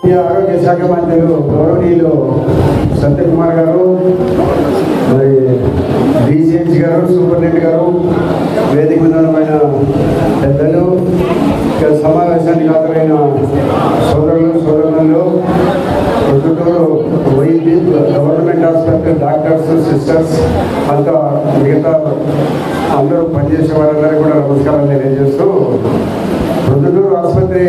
ఆరోగ్య శాఖ మంత్రులు గౌరవనీయులు సత్యకుమార్ గారు, మరి డిసిహెచ్ గారు, సూపరింటెండెంట్ గారు, వేదిక విధానమైన పెద్దలు, సమావేశానికి హాజరైన సోదరులు సోదరులు, ప్రొద్దుటూరు వైద్య గవర్నమెంట్ హాస్పిటల్ డాక్టర్స్, సిస్టర్స్ అంతా మిగతా అందరూ పనిచేసే వారందరికీ కూడా నమస్కారం తెలియజేస్తూ, ప్రొద్దుటూరు ఆసుపత్రి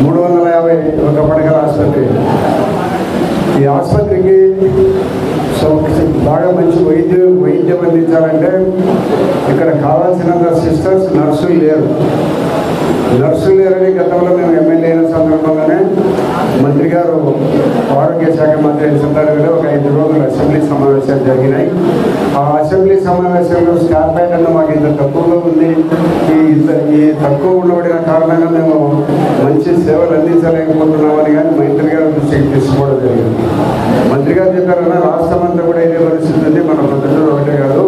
351 పడకల ఆసుపత్రి. ఈ ఆసుపత్రికి బాగా మంచి వైద్యం అందించాలంటే ఇక్కడ కావాల్సినంత సిస్టర్స్, నర్సులు లేరని గతంలో మేము ఎమ్మెల్యే అయిన సందర్భంగానే మంత్రి గారు, ఆరోగ్య శాఖ మంత్రి అయిన సందర్భంలో ఒక 5 రోజులు అసెంబ్లీ సమావేశాలు జరిగినాయి. ఆ అసెంబ్లీ సమావేశంలో స్టాఫ్ ప్యాటర్న్ మాకు ఇంత తక్కువగా ఉంది, ఈ తక్కువ ఉండబడిన కారణంగా మేము మంచి సేవలు అందించలేకపోతున్నామని కానీ మంత్రి గారి దృష్టికి తీసుకోవడం జరిగింది. మంత్రి గారు చెప్పారన్నా రాష్ట్రం అంతా కూడా ఇదే పరిస్థితి ఉంది, మన ప్రజలు ఒకటే కాదు,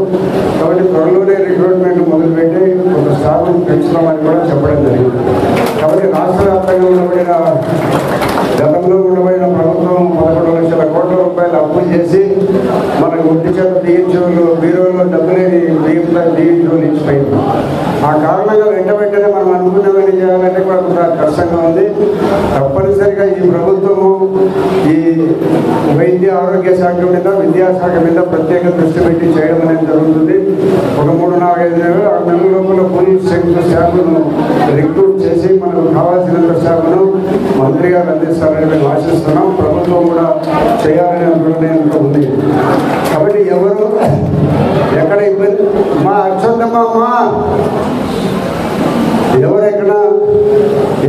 కాబట్టి త్వరలోనే రిక్రూట్మెంట్ మొదలుపెట్టి కొంత స్టాఫ్ పెంచుతామని కూడా చెప్పడం జరిగింది. కాబట్టి రాష్ట్ర వ్యాప్తంగా ఉండబడిన గతంలో ఉండబడిన ప్రభుత్వం 11 లక్షల కోట్ల రూపాయలు అప్పులు చేసి మనకు ఒంటి చేత డిహెచ్ఓలు బీరోలో డబ్బులేని డిహెచ్ఓలు ఇచ్చిపోయింది. ఆ కారణంగా వెంటనే మనం అనుకున్నవన్నీ చేయాలంటే కూడా కొంత కష్టంగా ఉంది. తప్పనిసరిగా ఈ ప్రభుత్వము ఈ వైద్య ఆరోగ్య శాఖ మీద, విద్యాశాఖ మీద ప్రత్యేక దృష్టి పెట్టి చేయడం అనేది జరుగుతుంది. ఒక 3-4-5 నెలలు 6 నెలల లోపల పోలీస్ స్టాఫ్ను రిక్రూట్ చేసి మనకు కావాల్సినంత స్టాఫ్ను మంత్రి గారు అందిస్తారని మేము ఆశిస్తున్నాం. ప్రభుత్వం కూడా చేయాలనే నిర్ణయం ఉంది. కాబట్టి ఎవరు ఎక్కడ ఇబ్బంది మా అక్షంతమ్మా ఎవరు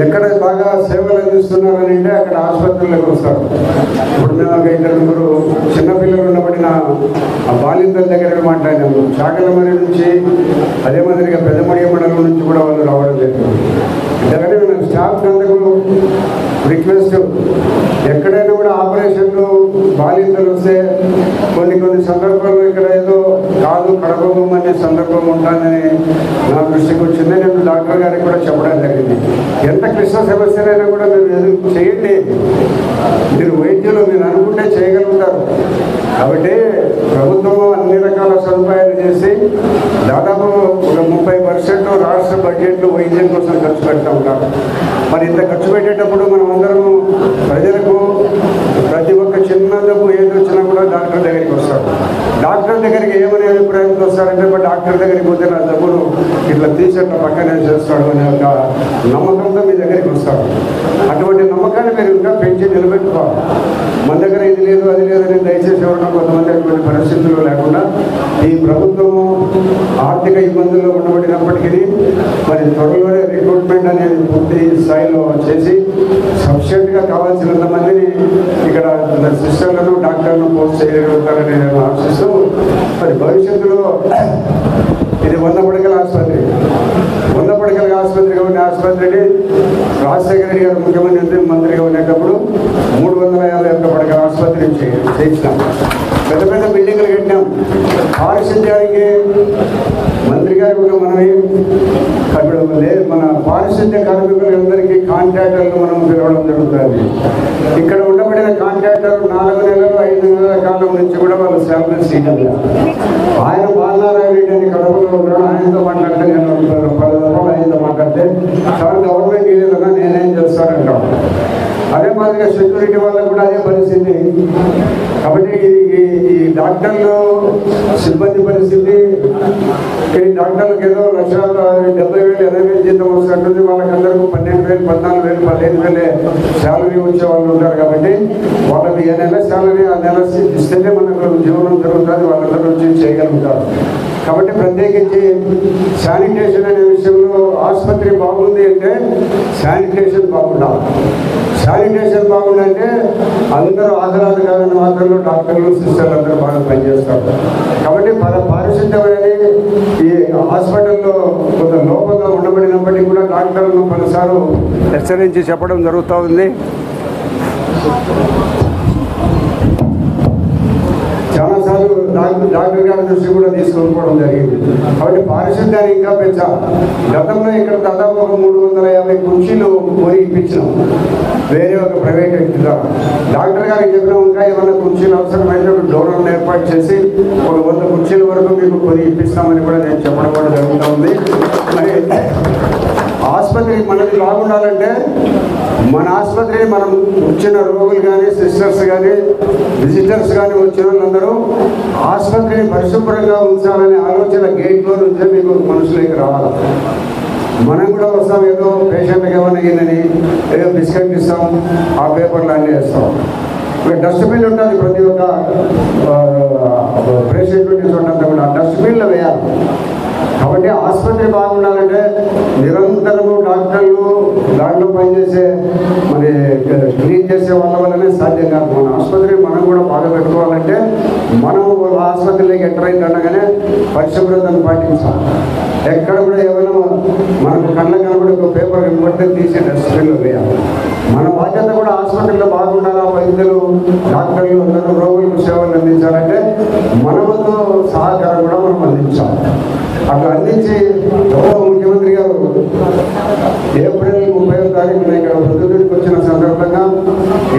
ఎక్కడ బాగా సేవలు అందిస్తున్నారని అంటే అక్కడ ఆసుపత్రులకు వస్తారు. ఇప్పుడు మేము ఒక 2 చిన్నపిల్లలు ఉన్నబడిన ఆ బాలింతల దగ్గర మాట్లాడినాము. చాకలమరి నుంచి, అదే మాదిరిగా పెద్దమడియ మండలం నుంచి కూడా వాళ్ళు రావడం జరిగింది. ఎందుకంటే మేము స్టాఫ్ అందుకు రిక్వెస్ట్, ఎక్కడైనా కూడా ఆపరేషన్లు బాలింతలు వస్తే కొన్ని సందర్భాల్లో ఇక్కడ ఏదో కాదు కడపమనే సందర్భం ఉంటుందని నా దృష్టికి వచ్చింది. నేను డాక్టర్ గారికి కూడా చెప్పడం జరిగింది. ఎంత క్లిష్ట సమస్యలైనా కూడా మీరు ఎదురు చేయండి, మీరు వైద్యులు మీరు అనుకుంటే చేయగలుగుతారు. కాబట్టి ప్రభుత్వం అన్ని రకాల సదుపాయాలు చేసి దాదాపు ఒక 30% రాష్ట్ర బడ్జెట్లు వైద్యం కోసం ఖర్చు పెడతా ఉంటారు. మరి ఇంత ఖర్చు పెట్టేటప్పుడు మనం అందరము ప్రజలకు ప్రతి ఒక్క చిన్న జబ్బు ఏది వచ్చినా కూడా డాక్టర్ దగ్గరికి వస్తారు. డాక్టర్ దగ్గరికి ఏమనే అభిప్రాయంతో వస్తారంటే, డాక్టర్ దగ్గరికి పోతే నా జబ్బును ఇట్లా తీసేట్ల పక్కనే చేస్తాడు అనే ఒక నమ్మకంతో మీ దగ్గరికి వస్తారు. అటువంటి నమ్మకాన్ని మీరు ఇంకా పెంచి నిలబెట్టుకోవాలి. మన దగ్గర ఇది లేదు అది లేదని దయచేసి ఎవరైనా కొంతమంది అటువంటి పరిస్థితులు లేకుండా ఈ ప్రభుత్వము ఆర్థిక ఇబ్బందుల్లో ఉండబడినప్పటికీ మరి త్వరలోనే రిక్రూట్మెంట్ అనేది పూర్తి స్థాయిలో చేసి సఫిషియెంట్గా కావాల్సినంత మందిని ఇక్కడ సిస్టర్లను డాక్టర్లను పోస్ట్ చేయగలుగుతారని నేను ఆశిస్తూ, మరి భవిష్యత్తులో ఇది 100 పడకల ఆసుపత్రి. 100 పడకల ఆసుపత్రిగా ఉన్న ఆసుపత్రిని రాజశేఖర రెడ్డి గారు ముఖ్యమంత్రి మంత్రిగా ఉండేటప్పుడు 351 పడకల ఆసుపత్రి చేయించినాం. పెద్ద పెద్ద బిల్డింగ్లు కట్టినాం. పారిశుద్ధ్యానికి మంత్రి గారు కూడా మనమే అప్పుడు మన పారిశుద్ధ్య కార్మికులందరికీ కాంట్రాక్టర్లు మనం పిలవడం జరుగుతుంది. ఇక్కడ ఉండబడిన కాంట్రాక్టర్ 4 నెలలు 5 నెలల కాలం నుంచి కూడా వాళ్ళు శాలరీస్ ఇవ్వాలి. ఆయన బాలనారాయణ రెడ్డి అని కడపలో ఉన్నాడు. ఆయనతో మాట్లాడితే నేను 10 రూపాయలు ఆయనతో మాట్లాడితే సార్ గవర్నమెంట్ ఏదైనా నేనేం చేస్తానంటాం. అదే మాదిరిగా సెక్యూరిటీ వాళ్ళకు కూడా అదే పరిస్థితి. కాబట్టి ఈ డాక్టర్లు సిబ్బంది పరిస్థితి, ఈ డాక్టర్లకు ఏదో 1,70,000 80,000 జీతం వస్తుంటుంది. వాళ్ళకందరికీ 12,000 14,000 15,000 శాలరీ వచ్చే వాళ్ళు ఉంటారు. కాబట్టి వాళ్ళకి ఏ నెల శాలరీ ఆ నెల ఇస్తేనే మనకు జీవనం జరుగుతుంది, వాళ్ళందరూ వచ్చి చేయగలుగుతారు. కాబట్టి ప్రత్యేకించి శానిటేషన్ అనే విషయంలో ఆసుపత్రి బాగుంది అంటే శానిటేషన్ బాగుండాలి. శానిటేషన్ బాగుందంటే అందరూ ఆహ్లాదకరమైన వాతావరణంలో డాక్టర్లు సిస్టర్లు అందరూ బాగా పనిచేస్తారు. కాబట్టి పారిశుద్ధ్యం అనేది ఈ హాస్పిటల్లో కొంత లోపంగా ఉండబడినప్పటికీ కూడా డాక్టర్లను పలుసార్లు హెచ్చరించి చెప్పడం జరుగుతూ ఉంది. చాలాసార్లు డాక్టర్ గారి దృష్టి కూడా తీసుకోవడం జరిగింది. కాబట్టి పారిశుద్ధ్యాన్ని ఇంకా పెంచాలి. గతంలో ఇక్కడ దాదాపు ఒక 350 కుర్చీలు కొని ఇప్పించినాం వేరే ఒక ప్రైవేట్ వ్యక్తి ద్వారా. డాక్టర్ గారికి చెప్పినా ఇంకా ఏమైనా కుర్చీలు అవసరమైతే ఒక డోనర్ని ఏర్పాటు చేసి ఒక 100 కుర్చీల వరకు మీకు కొని ఇప్పిస్తామని కూడా నేను చెప్పడం కూడా జరుగుతూ ఉంది. మరి ఆసుపత్రి మనకి బాగుండాలంటే మన ఆసుపత్రిని మనం వచ్చిన రోగులు కానీ సిస్టర్స్ కానీ విజిటర్స్ కానీ వచ్చిన వాళ్ళందరూ ఆసుపత్రిని పరిశుభ్రంగా ఉంచాలనే ఆలోచన గేట్లో నుంచే మీకు మనసులోకి రావాలి. మనం కూడా వస్తాం, ఏదో పేషెంట్కి ఏమైనా అయ్యిందని ఏదో బిస్కెట్ ఇస్తాం, ఆ పేపర్లు అన్నీ వేస్తాం. ఇక్కడ డస్ట్బిన్ ఉంటుంది ప్రతి ఒక్క పేషెంట్ చోటంతా కూడా డస్ట్బిన్లో వేయాలి. కాబట్టి ఆసుపత్రి బాగుండాలంటే నిరంతరము డాక్టర్లు దాంట్లో పనిచేసే మరి క్లీన్ చేసే వాళ్ళ వల్లనే సాధ్యం కాదు. మన ఆసుపత్రి మనం కూడా బాగా పెట్టుకోవాలంటే మనం ఆసుపత్రిలోకి ఎంటర్ అయిందనగానే పరిశుభ్రతను పాటించాలి. ఎక్కడ కూడా ఏమైనా మనకు కళ్ళ కనబడి ఒక పేపర్ ఇవ్వడం తీసి డస్ట్బిన్లో వేయాలి. మన బాధ్యత కూడా ఆసుపత్రిలో బాగుండాలా, వైద్యులు డాక్టర్లు అందరూ రోగులకు సేవలు అందించాలంటే మన వంతు సహకారం కూడా మనం అందించాలి. అట్లా అందించి గౌరవ ముఖ్యమంత్రి గారు ఏప్రిల్ 30వ తారీఖున ఇక్కడ పొద్దుటూరుకి వచ్చిన సందర్భంగా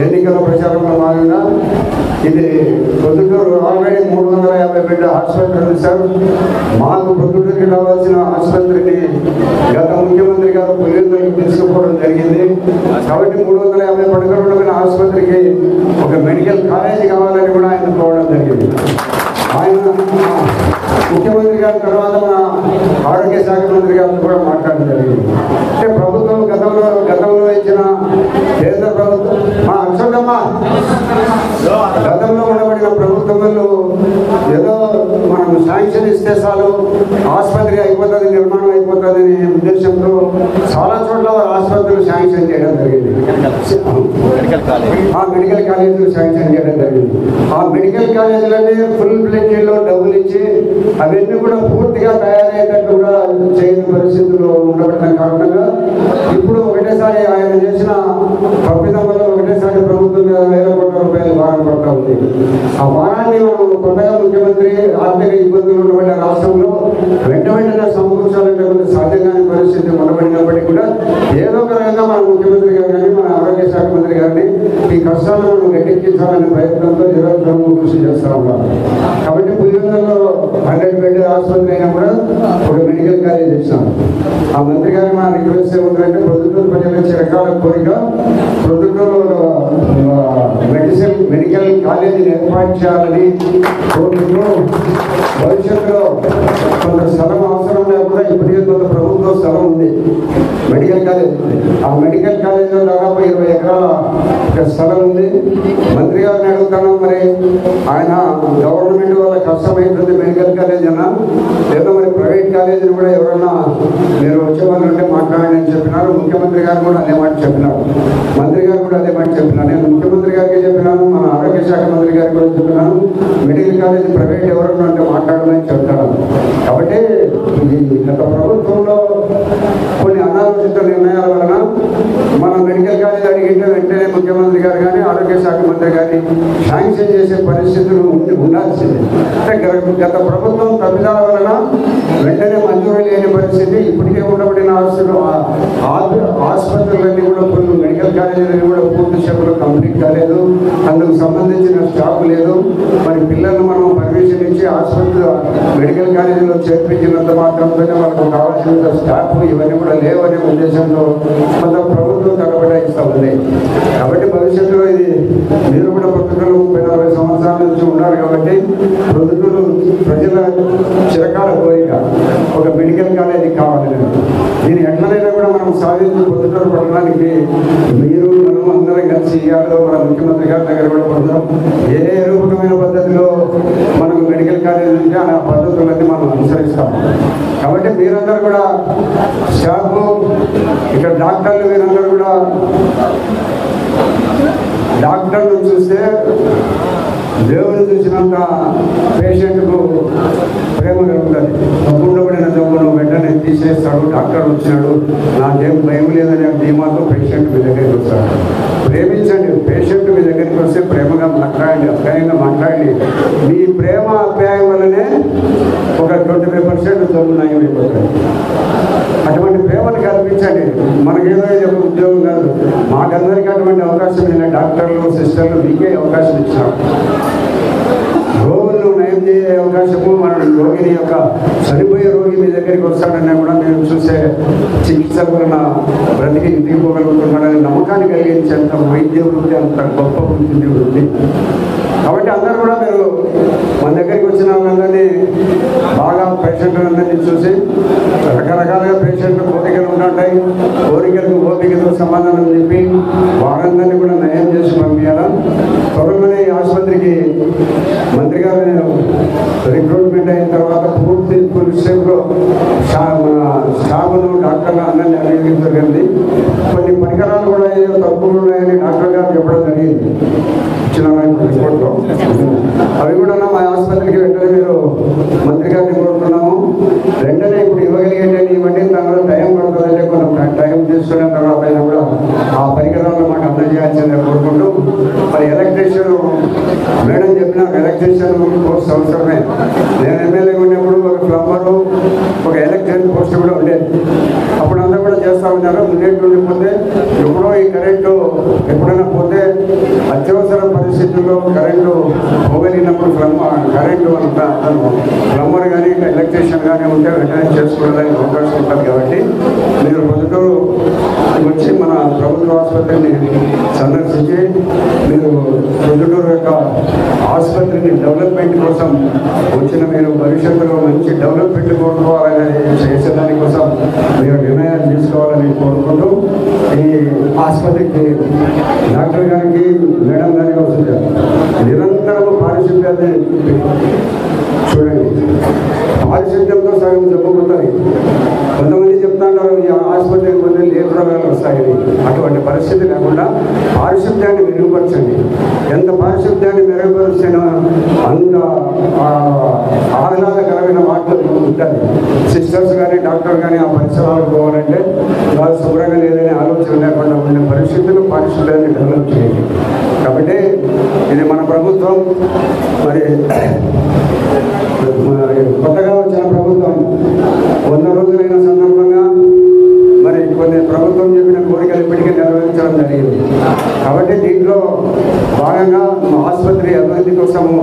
ఎన్నికల ప్రచారంలో భాగంగా ఇది పొద్దుటూరు ఆల్రెడీ 350 బెడ్ ఆసుపత్రి ఉంది సార్. మాకు పొద్దుటూరుకి రావాల్సిన ఆసుపత్రిని గత ముఖ్యమంత్రి గారు పులివెందులకు తీసుకుపోవడం జరిగింది. కాబట్టి 350 పడకలు ఉన్న ఆసుపత్రికి ఒక మెడికల్ కాలేజీ కావాలని కూడా ఆయన కోవడం జరిగింది. ఆయన ముఖ్యమంత్రి గారి తర్వాత మన ఆరోగ్య శాఖ మంత్రి గారితో కూడా మాట్లాడడం జరిగింది. అంటే ప్రభుత్వం గతంలో ఇచ్చిన కేంద్ర ప్రభుత్వం గతంలో ఉండబడిన ప్రభుత్వంలో ఏదో మనం శాంక్షన్ ఇస్తే చాలు ఆసుపత్రి అయిపోతుంది, నిర్మాణం అయిపోతుంది అనే ఉద్దేశంతో చాలా చోట్ల ఆసుపత్రులు శాంక్షన్ చేయడం జరిగింది. ఆ మెడికల్ కాలేజీలు శాంక్షన్ చేయడం జరిగింది. ఆ మెడికల్ కాలేజీలన్నీ ఫుల్ ప్లేట్లో డబ్బులు ఇచ్చి అవన్నీ కూడా పూర్తిగా తయారయ్యేటట్టు కూడా చేయని పరిస్థితుల్లో ఉండబడిన కారణంగా ఇప్పుడు ఒకటేసారి ఆయన చేసిన తప్పిదం వల్ల ఒకటేసారి ప్రభుత్వం మీద వేల కోట్ల రూపాయలు భారం పడతా ఉంది. ఆ భారాన్ని కొత్తగా ముఖ్యమంత్రి ఆర్థిక ఇబ్బందులు ఉండబడిన రాష్ట్రంలో వెంటనే సమకూర్చాలంటే కొంచెం సాధ్యం కాని పరిస్థితి ఉండబడినప్పటికీ కూడా ఏదో ఒక రకంగా మన ముఖ్యమంత్రి గారు కానీ మన ఆరోగ్య శాఖ మంత్రి గారిని ఈ కష్టాలను మనం గట్టెక్కించాలనే ప్రయత్నంతో నిరంతరం కృషి చేస్తూ ఉన్నాం. కాబట్టి పులివెందులలో 100 బెడ్ ఆసుపత్రి అయినా కూడా ఒక మెడికల్ కాలేజ్ ఇచ్చాం. ఆ మంత్రి గారు మా రిక్వెస్ట్ ఏముందంటే ప్రొద్దుటూరు ప్రజల చిరకాల కోరిక ప్రొద్దుటూరులో మెడికల్ కాలేజీని ఏర్పాటు చేయాలని కోరుకుంటూ భవిష్యత్తులో కొంత స్థలం అవసరం లేకుండా ఇప్పటికే కొంత ప్రభుత్వ స్థలం ఉంది మెడికల్ కాలేజ్. ఆ మెడికల్ కాలేజీలో దాదాపు 20 ఎకరాల స్థలం ఉంది. మంత్రి గారిని అడుగుతాను, మరి ఆయన గవర్నమెంట్ వల్ల కష్టమైంది మెడికల్ కాలేజ్ అన్నా లేదా మరి ప్రైవేట్ కాలేజీని కూడా ఎవరన్నా మీరు వచ్చే వాళ్ళు ఉంటే మాట్లాడండి అని చెప్పినారు. ముఖ్యమంత్రి గారు కూడా అదే మాట చెప్పినారు, మంత్రి గారు కూడా అదే మాట చెప్పినారు. నేను ముఖ్యమంత్రి గారికి చెప్పినాను, మన ఆరోగ్య శాఖ మంత్రి గారికి కూడా చెప్పినాను, మెడికల్ కాలేజీ ప్రైవేట్ ఎవరన్నా అంటే మాట్లాడమని చెప్తాను. కాబట్టి ఈ గత ప్రభుత్వంలో కొన్ని అనాలోచిత నిర్ణయాల వలన మనం మెడికల్ కాలేజ్ అడిగితే వెంటనే ముఖ్యమంత్రి గారు కానీ ఆరోగ్య శాఖ మంత్రి గారిని శాంక్షన్ చేసే పరిస్థితులు ఉండాల్సింది. అంటే గత ప్రభుత్వం తప్పిదాల వలన వెంటనే మంజూరు లేని పరిస్థితి. ఇప్పటికే ఉండబడిన ఆసుపత్రులన్నీ కూడా కొన్ని మెడికల్ కాలేజీలన్నీ కూడా పూర్తి స్థాయిలో కంప్లీట్ కాలేదు, అందుకు సంబంధించిన స్టాఫ్ లేదు. మరి పిల్లలను మనం పర్మిషన్ ఇచ్చి ఆసుపత్రి మెడికల్ కాలేజీలో చేర్పించినంత మాత్రంతోనే వాళ్ళకు కావాల్సిన స్టాఫ్ ఇవన్నీ కూడా లేవనే ఉద్దేశంతో కొంత ప్రభుత్వం కనబడాయిస్తూ ఉంది. కాబట్టి భవిష్యత్తులో ఇది మీరు కూడా పొద్దుటూరు 30-40 సంవత్సరాల నుంచి ఉన్నారు కాబట్టి పొద్దుటూరు ప్రజల చిరకాల కోరిక ఒక మెడికల్ కాలేజీ కావాలని. దీన్ని ఎట్లనైనా కూడా మనం సాధించి పొద్దుటూరు పట్టడానికి మీరు మనం అందరం కలిసి ఇవ్వాలో మన ముఖ్యమంత్రి గారి దగ్గర కూడా పొందాం. ఏ రూపకమైన పద్ధతిలో మనకు మెడికల్ కాలేజీ ఉంటే ఆ పద్ధతులన్నీ మనం అనుసరిస్తాం. కాబట్టి మీరందరూ కూడా స్టాఫ్ ఇక్కడ డాక్టర్లు మీరందరూ కూడా డాక్టర్లు చూస్తే దేవుని చూసినంత పేషెంట్కు ప్రేమ కలుగుతుంది. ఉండబడిన జబ్బును వెంటనే తీసేస్తాడు, డాక్టర్ వచ్చినాడు, నాకేం భయం లేదనే ధీమాతో పేషెంట్ మీ దగ్గరికి వస్తాడు. ప్రేమించండి, పేషెంట్ మీ దగ్గరికి వస్తే ప్రేమగా మాట్లాడండి, అప్యాయంగా మాట్లాడండి. మీ ప్రేమ అప్యాయం 100% జబ్బు నయం అయిపోతాయి. అటువంటి ప్రేమను కల్పించండి. మనకేదో ఉద్యోగం కాదు, మాకందరికీ అటువంటి అవకాశం இல்லை. డాక్టర్లు సిస్టర్లు మీకే అవకాశం ఇచ్చినారు. రోగులను నయం చేసే అవకాశము, మన రోగిని యొక్క చనిపోయే రోగి మీ దగ్గరికి వస్తాడన్నా కూడా మీరు చూసే చికిత్స వలన బ్రతికి దిగిపోగలుగుతున్నాడని నమ్మకాన్ని కలిగించేంత వైద్య వృత్తి అంత గొప్ప వృత్తి. కాబట్టి అందరూ కూడా మీరు మన దగ్గరికి వచ్చిన వాళ్ళందరినీ బాగా పేషెంట్లందరినీ చూసి రకరకాలుగా పేషెంట్లు కోరికలు ఉంటుంటాయి, కోరికలకు ఓపికతో సమాధానం చెప్పి వారందరినీ కూడా నయం చేసి పంపించాలా. త్వరలోనే ఈ ఆసుపత్రికి మంత్రి గారు రిక్రూట్మెంట్ అయిన తర్వాత పూర్తి ఫుల్ స్టేప్లో స్టాఫ్ను డాక్టర్లు అందరినీ అడిగి జరిగింది. కొన్ని పరికరాలు కూడా ఏదో తప్పులు ఉన్నాయని డాక్టర్ గారు చెప్పడం జరిగింది ఇచ్చిన రిపోర్ట్లో. అవి కూడా మా ఆసుపత్రికి వెంటనే మీరు మంత్రి గారిని కోరుతున్నాము. వెంటనే ఇప్పుడు ఇవ్వగలిగేటండి, ఇవ్వండి. దానివల్ల టైం పడుతుందంటే కొంచెం టైం తీసుకున్న తర్వాత అయినా కూడా ఆ పరికరాలను మాకు అందజేయాల్సిందే కోరుకుంటూ, మరి ఎలక్ట్రీషియన్ మేడం చెప్పిన ఎలక్ట్రీషియన్ పోస్ట్ అవసరమే. నేను ఎమ్మెల్యేగా ఉన్నప్పుడు ఒక ప్లంబరు, ఒక ఎలక్ట్రీషియన్ పోస్ట్ కూడా ఉండేది. అప్పుడు అందరూ కూడా చేస్తూ ఉన్నారు. ముందేటి ఉండిపోతే ఎప్పుడో ఈ కరెంటు ఎప్పుడైనా పోతే అత్యవసర పరిస్థితుల్లో కరెంటు పోగలిగినప్పుడు కరెంటు ప్లంబర్ కానీ ఎలక్ట్రీషియన్ కానీ ఉంటే వెంటనే చేసుకోవడానికి అవకాశం ఉంటుంది. కాబట్టి మీరు పొద్దుటూరు వచ్చి మన ప్రభుత్వ ఆసుపత్రిని సందర్శించి మీరు పొద్దుటూరు యొక్క ఆసుపత్రిని డెవలప్మెంట్ కోసం వచ్చిన మీరు భవిష్యత్తులో మంచి డెవలప్మెంట్ కోరుకోవాలని చేసేదానికోసం మీరు నిర్ణయాలు తీసుకోవాలని కోరుకుంటూ, ఈ ఆసుపత్రికి డాక్టర్ గారికి మేడం గారికి వస్తుంది నిరంతరము పారిశుద్ధ్యాన్ని చూడండి. పారిశుద్ధ్యంతో సగం జబ్బుకుంటుంది. కొంతమంది చెప్తున్నారు ఈ ఆసుపత్రికి పోతే లేబర్ రోగాలు వస్తాయని. అటువంటి పరిస్థితి లేకుండా పారిశుద్ధ్యాన్ని మెరుగుపరచండి. ఎంత పారిశుద్ధ్యాన్ని మెరుగుపరిచినా అంత ఆహ్లాదకరమైన వార్తలు ఉంటుంది. సిస్టర్స్ కానీ డాక్టర్ కానీ ఆ పరిసరాలకు పోవాలంటే వాళ్ళు శుభ్రంగా లేదనే ఆలోచన లేకుండా ఉండే పరిస్థితులు పారిశుద్ధ్యాన్ని డెవలప్ చేయండి. కాబట్టి ఇది మన ప్రభుత్వం, మరి కొత్తగా వచ్చిన ప్రభుత్వం 100 రోజులైన సందర్భంగా మరి కొన్ని ప్రభుత్వం చెప్పిన కోరికలు ఇప్పటికీ నెరవేర్చడం జరిగింది. కాబట్టి దీంట్లో భాగంగా మా ఆసుపత్రి అభివృద్ధి కోసము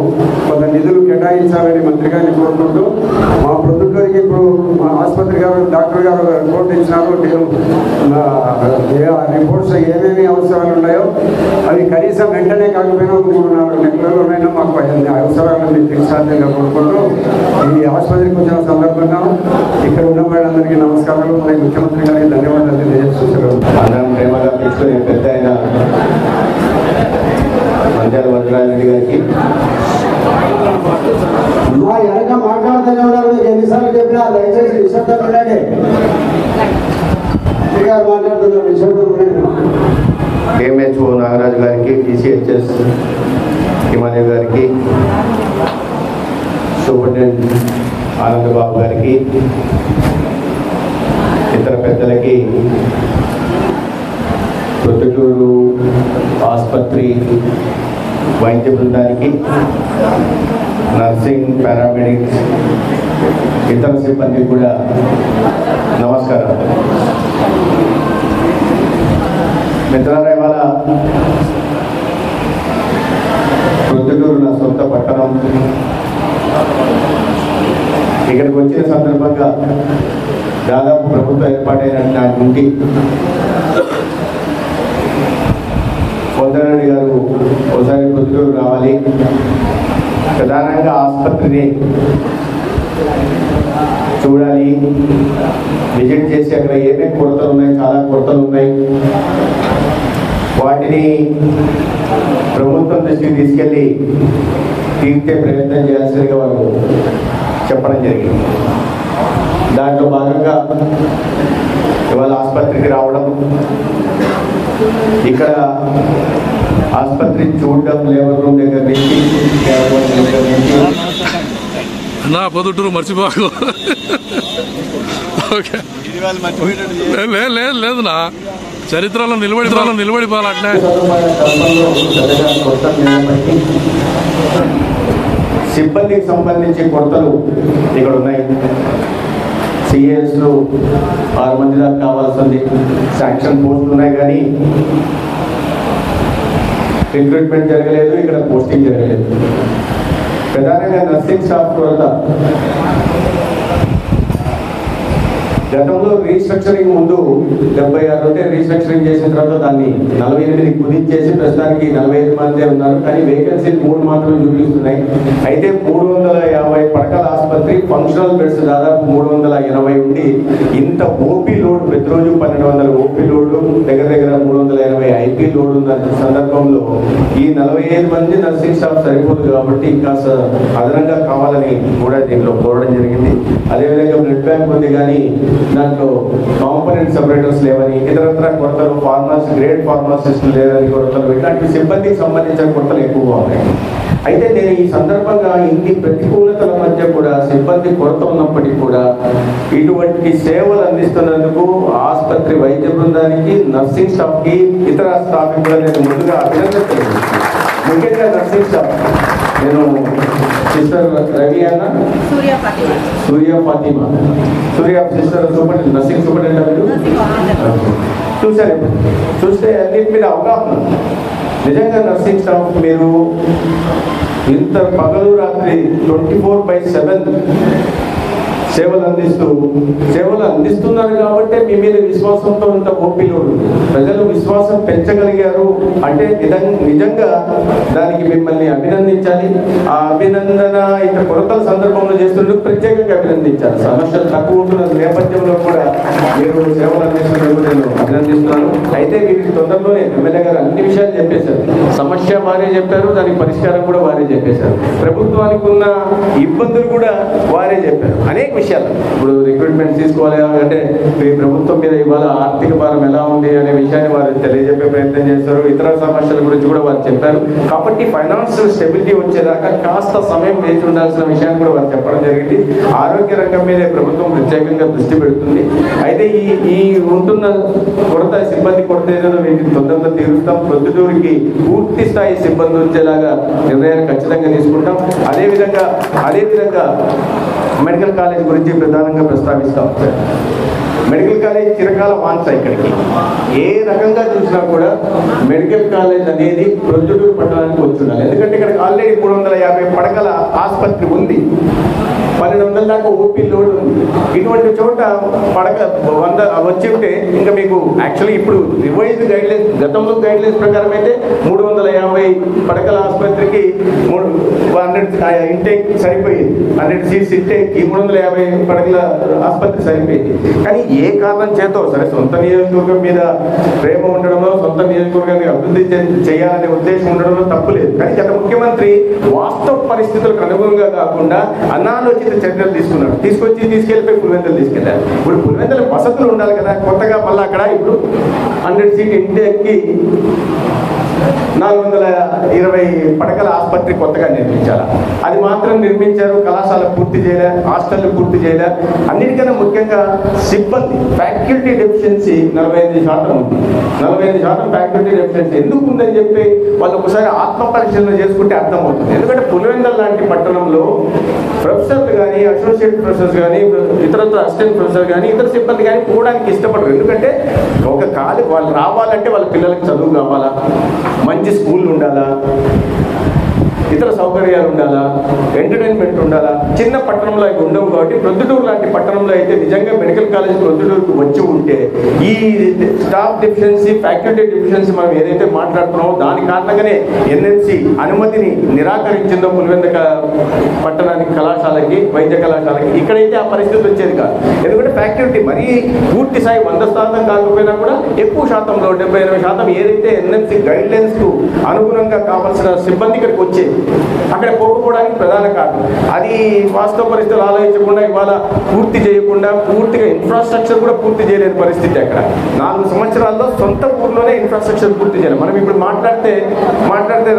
కొంత నిధులు కేటాయించాలని మంత్రి గారిని కోరుకుంటూ, మా ప్రభుత్వానికి ఇప్పుడు మా ఆసుపత్రి గారు డాక్టర్ గారు రిపోర్ట్ ఇచ్చినారు. రిపోర్ట్స్ ఏమేమి అవసరాలు ఉన్నాయో అవి కనీసం వెంటనే కాకపోయినా 3-4 నెలల్లోనైనా మాకు అవసరాలన్నీ తీర్చాలని కోరుకుంటూ, ఈ ఆసుపత్రికి వచ్చిన సందర్భంగా ఇక్కడ ఉన్న వాళ్ళందరికీ నమస్కారాలు. మరి ముఖ్యమంత్రి గారికి ధన్యవాదాలు తెలియజేస్తున్నాను. అందరం ప్రేమగా పెంచుకునే పెద్ద ఆయన మంత్యాల వరదరాజరెడ్డి గారికి మా వెనక మాట్లాడుతూనే ఉన్నారు. మీకు ఎన్నిసార్లు చెప్పినా దయచేసి నిశ్శబ్దం ఉండండి. మాట్లాడుతున్నారు, నిశ్శబ్దం ఉండండి. KMHO నాగరాజు గారికి, TCHS హిమాలయ గారికి, సూపరింటెండెంట్ ఆనందబాబు గారికి, ఇతర పెద్దలకి, ప్రొద్దుటూరు ఆసుపత్రి వైద్య బృందానికి, నర్సింగ్, పారామెడిక్స్, ఇతర సిబ్బందికి కూడా నమస్కారం. మిత్రులారా, ఇవాళ ప్రొద్దుటూరు నా సొంత పట్టణం. ఇక్కడికి వచ్చిన సందర్భంగా దాదాపు ప్రభుత్వం ఏర్పాటైన నాటి నుండి పొందరెడ్డి గారు ఒకసారి ప్రొద్దుటూరు రావాలి, ప్రధానంగా ఆసుపత్రిని చూడాలి, విజిట్ చేసి అక్కడ ఏమేమి కొరతలు ఉన్నాయి, చాలా కొరతలు ఉన్నాయి, వాటిని ప్రభుత్వం దృష్టికి తీసుకెళ్ళి తీర్చే ప్రయత్నం చేయాల్సిందిగా వాళ్ళు చెప్పడం జరిగింది. దాంట్లో భాగంగా ఇవాళ ఆసుపత్రికి రావడం, ఇక్కడ ఆసుపత్రి చూడడం, లేబర్ రూమ్ దగ్గర నుంచి నా పొద్దుటూరు మర్చిపోకు. లేదు నా చరిత్రలో నిలబడిపోవాలి అట్లే. సిబ్బందికి సంబంధించి కొరతలు ఇక్కడ ఉన్నాయి. సిఏఎస్లో 6 మంది దాకా కావాల్సింది. శాంక్షన్ పోస్టులు ఉన్నాయి కానీ రిక్రూట్మెంట్ జరగలేదు, ఇక్కడ పోస్టింగ్ జరగలేదు. ప్రధానంగా నర్సింగ్ స్టాఫ్ కొరత. గతంలో రీస్ట్రక్చరింగ్ ముందు 76 ఉంటే రీస్ట్రక్చరింగ్ చేసిన తర్వాత దాన్ని 48 కుదించేసి ప్రస్తుతానికి 45 మందే ఉన్నారు. కానీ వేకెన్సీలు 3 మాత్రమే చూపిస్తున్నాయి. అయితే 350 పడకల ఆసుపత్రి, ఫంక్షనల్ బెడ్స్ దాదాపు 380 ఉండి ఇంత ఓపీ లోడ్ ప్రతిరోజు 1200 ఓపీ లోడ్, దగ్గర 380 ఐపీ లోడ్ ఉన్న సందర్భంలో ఈ 45 మంది నర్సింగ్ స్టాఫ్ సరిపోదు కాబట్టి కాస్త అదనంగా కావాలని కూడా దీనిలో కోరడం జరిగింది. అదేవిధంగా బ్లడ్ బ్యాంక్ ఉంది కానీ దాంట్లో కాంపోనెంట్ సెపరేటర్స్ లేవని, ఇతరత్ర కొరతలు, గ్రేడ్ ఫార్మాసిస్టులు లేదని కొరతలు, ఇట్లాంటి సిబ్బందికి సంబంధించిన కొరతలు ఎక్కువగా ఉన్నాయి. అయితే నేను ఈ సందర్భంగా ఇన్ని ప్రతికూలతల మధ్య కూడా సిబ్బంది కొరత ఉన్నప్పటికీ కూడా ఇటువంటి సేవలు అందిస్తున్నందుకు ఆసుపత్రి వైద్య బృందానికి, నర్సింగ్ స్టాఫ్కి, ఇతర స్టాఫ్కి కూడా నేను ముందుగా అభినందిస్తున్నాను. ముఖ్యంగా నర్సింగ్ స్టాఫ్ నేను సిస్టర్ రవి అన్న, Surya Fatima, sister superintendent, nursing superintendent చూసారు. చూస్తే అన్నిటి మీద అవగాహన. నిజంగా నర్సింగ్ స్టాఫ్ మీరు ఇంత పగలు రాత్రి 24/7 సేవలు అందిస్తున్నారు కాబట్టి మీ మీద విశ్వాసంతో ఇంత ఓపీలో ప్రజలు విశ్వాసం పెంచగలిగారు అంటే నిజంగా దానికి మిమ్మల్ని అభినందించాలి. ఆ అభినందన ఇంత కొరతల సందర్భంలో చేస్తున్నందుకు ప్రత్యేకంగా అభినందించాలి. సమస్యలు తక్కువ ఉంటున్న నేపథ్యంలో కూడా మీరు సేవలు అందిస్తున్నందుకు నేను అభినందిస్తున్నాను. అయితే వీరికి తొందరలోనే ఎమ్మెల్యే గారు అన్ని విషయాలు చెప్పేశారు. సమస్య వారే చెప్పారు, దానికి పరిష్కారం కూడా వారే చెప్పేశారు. ప్రభుత్వానికి ఉన్న ఇబ్బందులు కూడా వారే చెప్పారు. అనేక విషయాలు ఇప్పుడు రిక్రూట్మెంట్ తీసుకోవాలి అంటే ఈ ప్రభుత్వం మీద ఇవాళ ఆర్థిక భారం ఎలా ఉంది అనే విషయాన్ని వారు తెలియజెప్పే ప్రయత్నం చేస్తారు. ఇతర సమస్యల గురించి కూడా వారు చెప్పారు. కాబట్టి ఫైనాన్షియల్ స్టెబిలిటీ వచ్చేదాకా కాస్త సమయం వేచి ఉండాల్సిన విషయాన్ని కూడా వారు చెప్పడం జరిగింది. ఆరోగ్య రంగం మీద ప్రభుత్వం ప్రత్యేకంగా దృష్టి పెడుతుంది. అయితే ఈ ఉంటున్న కొరత, సిబ్బంది కొరత ఏదో వీటిని తొందరగా తీరుస్తాం. ప్రొద్దుటూరికి పూర్తి స్థాయి సిబ్బంది వచ్చేలాగా నిర్ణయాన్ని ఖచ్చితంగా తీసుకుంటాం. అదేవిధంగా మెడికల్ కాలేజ్ గురించి ప్రధానంగా ప్రస్తావిస్తాం. మెడికల్ కాలేజ్ చిరకాల వాంఛ. ఇక్కడికి ఏ రకంగా చూసినా కూడా మెడికల్ కాలేజ్ అనేది ప్రొద్దుటూరు పట్టణానికి వచ్చి ఉండాలి. ఎందుకంటే ఇక్కడ ఆల్రెడీ 350 పడకల ఆసుపత్రి ఉంది, 1200 దాకా ఓపీ లోడ్ ఉంది. ఇటువంటి చోట పడక 100 వచ్చి ఉంటే ఇంకా మీకు యాక్చువల్లీ ఇప్పుడు రివైజ్డ్ గైడ్లైన్స్, గతంలో గైడ్లైన్స్ ప్రకారం అయితే 350 పడకల ఆసుపత్రికి 100 ఇంటేక్ సరిపోయింది. 100 సీట్స్ ఇంటేక్ 350 పడకల ఆసుపత్రి సరిపోయింది. కానీ ఏ కారణం చేతో సరే సొంత నియోజకవర్గం మీద ప్రేమ ఉండడంలో, సొంత నియోజకవర్గాన్ని అభివృద్ధి చేయాలనే ఉద్దేశం ఉండడంలో తప్పులేదు. కానీ గత ముఖ్యమంత్రి వాస్తవ పరిస్థితులకు అనుగుణంగా కాకుండా అనాలోచిత చర్యలు తీసుకున్నాడు. తీసుకెళ్ళిపోయి పులివెందులు తీసుకెళ్లారు. ఇప్పుడు పులివెందుల వసతులు ఉండాలి కదా. కొత్తగా మళ్ళీ అక్కడ ఇప్పుడు 100 సీట్ ఇంటికి 420 పడకల ఆసుపత్రి కొత్తగా నిర్మించాలి. అది మాత్రం నిర్మించారు. కళాశాల పూర్తి చేయలే, హాస్టల్ పూర్తి చేయలే. అన్నిటికన్నా ముఖ్యంగా సిబ్బంది ఫ్యాకల్టీ డెఫిషియన్సీ 45% ఉంది. 45% ఫ్యాకల్టీ డెఫిషియన్సీ ఎందుకు ఉందని చెప్పి వాళ్ళు ఒకసారి ఆత్మ పరిశీలన చేసుకుంటే అర్థమవుతుంది. ఎందుకంటే పులివెందుల లాంటి పట్టణంలో ప్రొఫెసర్లు కానీ, అసోసియేట్ ప్రొఫెసర్స్ కానీ, ఇతరత్ర అసిస్టెంట్ ప్రొఫెసర్ కానీ, ఇతర సిబ్బంది కానీ పోవడానికి ఇష్టపడరు. ఎందుకంటే ఒక కాదు వాళ్ళు రావాలంటే వాళ్ళ పిల్లలకి చదువు కావాలా, మంచి స్కూల్ ఉండాలా, ఇతర సౌకర్యాలు ఉండాలా, ఎంటర్టైన్మెంట్ ఉండాలా. చిన్న పట్టణంలో అవి ఉండవు కాబట్టి ప్రొద్దుటూరు లాంటి పట్టణంలో అయితే నిజంగా మెడికల్ కాలేజ్ ప్రొద్దుటూరుకు వచ్చి ఉంటే ఈ స్టాఫ్ డెఫిషియన్సీ, ఫ్యాకల్టీ డెఫిషియన్సీ మనం ఏదైతే మాట్లాడుతున్నామో దాని కారణంగానే ఎన్ఎంసీ అనుమతిని నిరాకరించిందో పులివెందుల పట్టణానికి, కళాశాలకి, వైద్య కళాశాలకి. ఇక్కడైతే ఆ పరిస్థితి వచ్చేది కాదు. ఎందుకంటే ఫ్యాకల్టీ మరీ పూర్తి స్థాయి 100% కాకపోయినా కూడా ఎక్కువ శాతంలో 70-80% ఏదైతే ఎన్ఎంసీ గైడ్ లైన్స్కు అనుగుణంగా కావాల్సిన సిబ్బంది ఇక్కడికి వచ్చేది. అక్కడ పోకపోవడానికి ప్రధాన కారణం అది. వాస్తవ పరిస్థితులు ఆలోచించకుండా ఇవాళ పూర్తి చేయకుండా పూర్తిగా ఇన్ఫ్రాస్ట్రక్చర్ కూడా పూర్తి చేయలేని పరిస్థితి. అక్కడ 4 సంవత్సరాల్లో సొంత ఊర్లోనే ఇన్ఫ్రాస్ట్రక్చర్ పూర్తి చేయాలి. మనం ఇప్పుడు మాట్లాడితే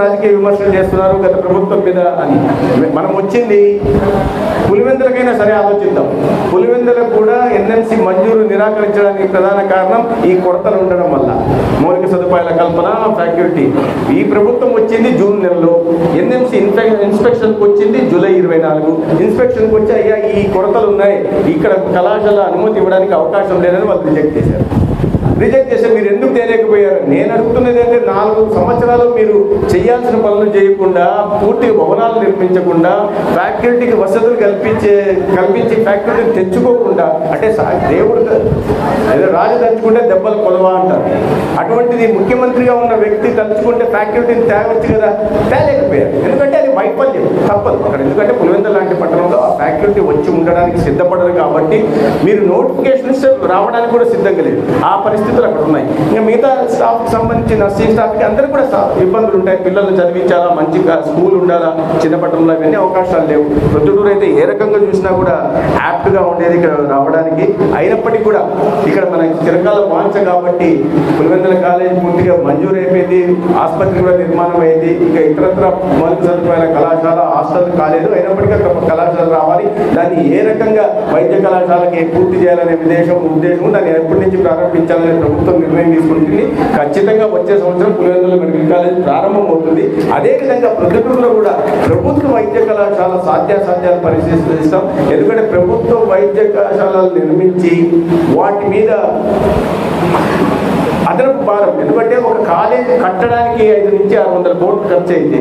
రాజకీయ విమర్శలు చేస్తున్నారు గత ప్రభుత్వం మీద అని. మనం వచ్చింది పులివెందులకైనా సరే ఆలోచిద్దాం. పులివెందులకు కూడా ఎన్ఎంసీ మంజూరు నిరాకరించడానికి ప్రధాన కారణం ఈ కొరతలు ఉండడం వల్ల. మౌలిక సదుపాయాల కల్పన, ఫ్యాకల్టీ. ఈ ప్రభుత్వం వచ్చింది జూన్ నెలలో. ఎన్ఎంసీ ఇన్స్పెక్షన్కి వచ్చింది జూలై 24. ఇన్స్పెక్షన్కి వచ్చి అయ్యా ఈ కొరతలు ఉన్నాయి, ఇక్కడ కళాశాల అనుమతి ఇవ్వడానికి అవకాశం లేదని వాళ్ళు రిజెక్ట్ చేశారు. మీరు ఎందుకు తేలేకపోయారు? నేను అడుగుతున్నది అంటే 4 సంవత్సరాలు మీరు చేయాల్సిన పనులు చేయకుండా, పూర్తి భవనాలు నిర్మించకుండా, ఫ్యాకల్టీకి వసతులు కల్పించి ఫ్యాకల్టీని తెచ్చుకోకుండా, అంటే దేవుడు ఏదో రాజు తలుచుకుంటే దెబ్బలు కొలవా అంటారు. అటువంటిది ముఖ్యమంత్రిగా ఉన్న వ్యక్తి తలుచుకుంటే ఫ్యాకల్టీని తేవచ్చు కదా, తేలేకపోయారు. ఎందుకంటే అది వైఫల్యం, తప్పదు అక్కడ. ఎందుకంటే పులివెందుల లాంటి పట్టణంలో ఆ ఫ్యాకల్టీ వచ్చి ఉండడానికి సిద్ధపడరు కాబట్టి మీరు నోటిఫికేషన్స్ రావడానికి కూడా సిద్ధంగా లేదు. ఆ పరిస్థితులు అక్కడ ఉన్నాయి. ఇంకా మిగతా స్టాఫ్కి సంబంధించి నర్సింగ్ స్టాఫ్కి అందరూ కూడా ఇబ్బందులు ఉంటాయి. పిల్లల్ని చదివించాలా, మంచిగా స్కూల్ ఉండాలా, చిన్నపట్టణంలో ఇవన్నీ అవకాశాలు లేవు. ప్రొద్దుటూరు అయితే ఏ రకంగా చూసినా కూడా యాప్ట్గా ఉండేది ఇక్కడ రావడానికి. అయినప్పటికీ కూడా ఇక్కడ మన చిరకాల వాంఛ కాబట్టి పులివెందుల కాలేజ్ పూర్తిగా మంజూరు అయిపోయింది, ఆసుపత్రి కూడా నిర్మాణం అయింది. ఇంకా ఇతరత్ర మౌలిక సదుపాయాల కళాశాల హాస్టల్ కాలేదు. అయినప్పటికీ అక్కడ కళాశాల రావాలి, దాన్ని ఏ రకంగా వైద్య కళాశాలకి పూర్తి చేయాలనే ఉద్దేశం దాన్ని ఎప్పటి నుంచి ప్రారంభించాలనే ప్రభుత్వం నిర్ణయం తీసుకుంటుంది. ఖచ్చితంగా వచ్చే సంవత్సరం పులివెందుల మెడికల్ కాలేజ్ ప్రారంభం అవుతుంది. అదేవిధంగా ప్రొద్దుటూరులో కూడా ప్రభుత్వ వైద్య కళాశాల సాధ్యాసాధ్యాలు పరిశీలిస్తాం. ఎందుకంటే ప్రభుత్వ వైద్య కళాశాలలు నిర్మించి వాటి మీద అదనపు భారం, ఎందుకంటే ఒక కాలేజ్ కట్టడానికి 500 నుంచి 600 కోట్లు ఖర్చు అయితే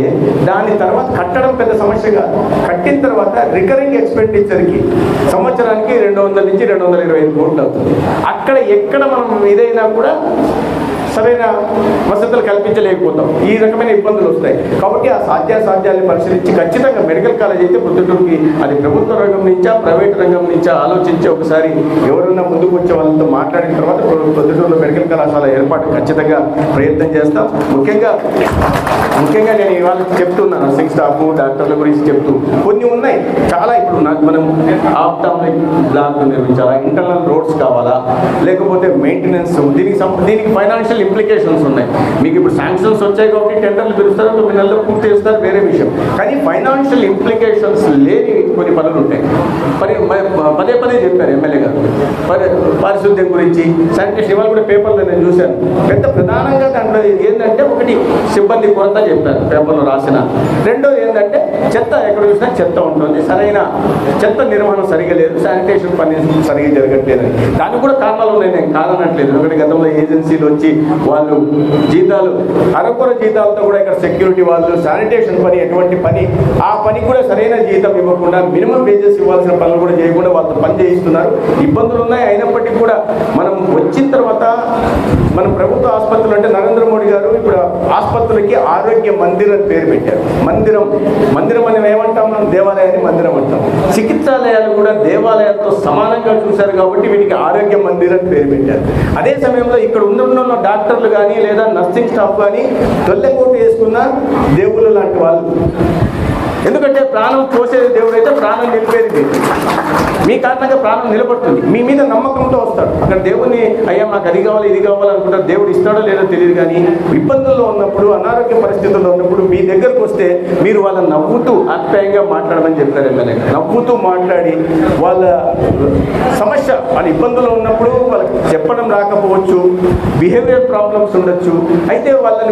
దాని తర్వాత కట్టడం పెద్ద సమస్య కాదు. కట్టిన తర్వాత రికరింగ్ ఎక్స్పెండిచర్కి సంవత్సరానికి 200 నుంచి 225 కోట్లు అవుతుంది. అక్కడ ఎక్కడ మనం ఏదైనా కూడా సరైన వసతులు కల్పించలేకపోతాం, ఈ రకమైన ఇబ్బందులు వస్తాయి. కాబట్టి ఆ సాధ్యాసాధ్యాన్ని పరిశీలించి ఖచ్చితంగా మెడికల్ కాలేజ్ అయితే ప్రొద్దుటూరుకి అది ప్రభుత్వ రంగం నుంచా ప్రైవేట్ రంగం నుంచా ఆలోచించి ఒకసారి ఎవరన్నా ముందుకు వచ్చే వాళ్ళతో మాట్లాడిన తర్వాత ప్రొద్దుటూరులో మెడికల్ కళాశాల ఏర్పాటు ఖచ్చితంగా ప్రయత్నం చేస్తాం. ముఖ్యంగా నేను ఇవాళ చెప్తున్నాను, నర్సింగ్ స్టాఫ్ డాక్టర్ల గురించి చెప్తూ కొన్ని ఉన్నాయి చాలా. ఇప్పుడు మనం ఆప్టామిక్ బ్లాక్ నిర్మించాలా, ఇంటర్నల్ రోడ్స్ కావాలా, లేకపోతే మెయింటెనెన్స్, దీనికి ఫైనాన్షియల్ ఇంప్లికేషన్స్ ఉన్నాయి. మీకు ఇప్పుడు శాంక్షన్స్ వచ్చాయి కాబట్టి టెండర్లు పిలుస్తారు, 9 నెలల్లో పూర్తి చేస్తారు, వేరే విషయం. కానీ ఫైనాన్షియల్ ఇంప్లికేషన్స్ లేని కొన్ని పనులు ఉంటాయి. పదే పదే చెప్పారు ఎమ్మెల్యే గారు పారిశుద్ధ్యం గురించి, శానిటేషన్. ఇవాళ కూడా పేపర్లో నేను చూశాను. ప్రధానంగా దాంట్లో ఏంటంటే ఒకటి సిబ్బంది కొరత చెప్పారు పేపర్లో రాసిన. రెండోది ఏంటంటే చెత్త, ఎక్కడ చూసినా చెత్త ఉంటుంది, సరైన చెత్త నిర్వహణ సరిగా లేదు, శానిటేషన్ పని సరిగా జరగట్లేదు. దానికి కూడా కారణాలు ఉన్నాయి, నేను కాదనట్లేదు. ఎందుకంటే గతంలో ఏజెన్సీలు వచ్చి వాళ్ళు జీతాలు అరకొర జీతాలతో కూడా ఇక్కడ సెక్యూరిటీ వాళ్ళు శానిటేషన్ పని ఎటువంటి పని, ఆ పని కూడా సరైన జీతం ఇవ్వకుండా మినిమం వేజెస్ ఇవ్వాల్సిన పనులు కూడా చేయకుండా వాళ్ళతో పని చేయిస్తున్నారు. ఇబ్బందులు ఉన్నాయి. అయినప్పటికీ కూడా మనం వచ్చిన తర్వాత మనం ప్రభుత్వ ఆసుపత్రులు అంటే నరేంద్ర మోడీ గారు ఇప్పుడు ఆసుపత్రులకి ఆరోగ్య మందిర్ అని పేరు పెట్టారు. మందిరం అని ఏమంటాం మనం? దేవాలయాన్ని మందిరం అంటాం. చికిత్సాలయాలు కూడా దేవాలయాలతో సమానంగా చూశారు కాబట్టి వీటికి ఆరోగ్య మందిర్ అని పేరు పెట్టారు. అదే సమయంలో ఇక్కడ ఉన్న డాక్టర్లు కానీ లేదా నర్సింగ్ స్టాఫ్ కానీ తొల్లెకోటు వేసుకున్న దేవుళ్ళు లాంటి వాళ్ళు. ఎందుకంటే ప్రాణం పోసేది దేవుడు అయితే ప్రాణం నిలిపేది మీ కారణంగా ప్రాణం నిలబడుతుంది. మీ మీద నమ్మకంతో వస్తాడు. అక్కడ దేవుడిని అయ్యా మాకు అది కావాలి ఇది కావాలనుకుంటారు. దేవుడు ఇస్తాడో లేదో తెలియదు. కానీ ఇబ్బందుల్లో ఉన్నప్పుడు, అనారోగ్య పరిస్థితుల్లో ఉన్నప్పుడు మీ దగ్గరకు వస్తే మీరు వాళ్ళని నవ్వుతూ ఆప్యాయంగా మాట్లాడమని చెప్పారు ఎమ్మెల్యే. నవ్వుతూ మాట్లాడి వాళ్ళ సమస్య, వాళ్ళ ఇబ్బందుల్లో ఉన్నప్పుడు వాళ్ళకి చెప్పడం రాకపోవచ్చు, బిహేవియర్ ప్రాబ్లమ్స్ ఉండొచ్చు. అయితే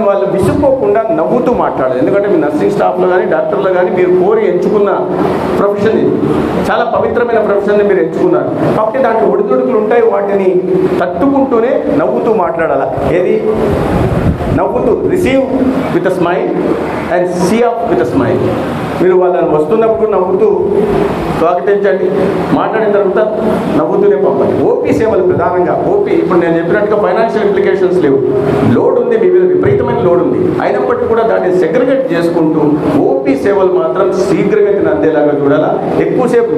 వాళ్ళు విసుక్కోకుండా నవ్వుతూ మాట్లాడాలి. ఎందుకంటే మీ నర్సింగ్ స్టాఫ్లో కానీ డాక్టర్లో కానీ మీరు కోరి ఎంచుకున్న ప్రొఫెషన్ ఇది. చాలా పవిత్రమైన ప్రొఫెషన్ని మీరు ఎంచుకున్నారు కాబట్టి దాంట్లో ఒడిదుడుకులు ఉంటాయి. వాటిని తట్టుకుంటూనే నవ్వుతూ మాట్లాడాలి. ఏది నవ్వుతూ, receive with a smile and see off with a smile. మీరు వాళ్ళని వస్తున్నప్పుడు నవ్వుతూ స్వాగతించండి, మాట్లాడిన తర్వాత నవ్వుతూనే పంపండి. ఓపీ సేవలు ప్రధానంగా ఇప్పుడు నేను చెప్పినట్టుగా ఫైనాన్షియల్ ఇంప్లికేషన్స్ లేవు. లోడ్ ఉంది, మీ మీద విపరీతమైన లోడ్ ఉంది. అయినప్పటికీ కూడా దాన్ని సెగ్రిగేట్ చేసుకుంటూ ఓపీ సేవలు మాత్రం శీఘ్రగతిని అందేలాగా చూడాలా. ఎక్కువసేపు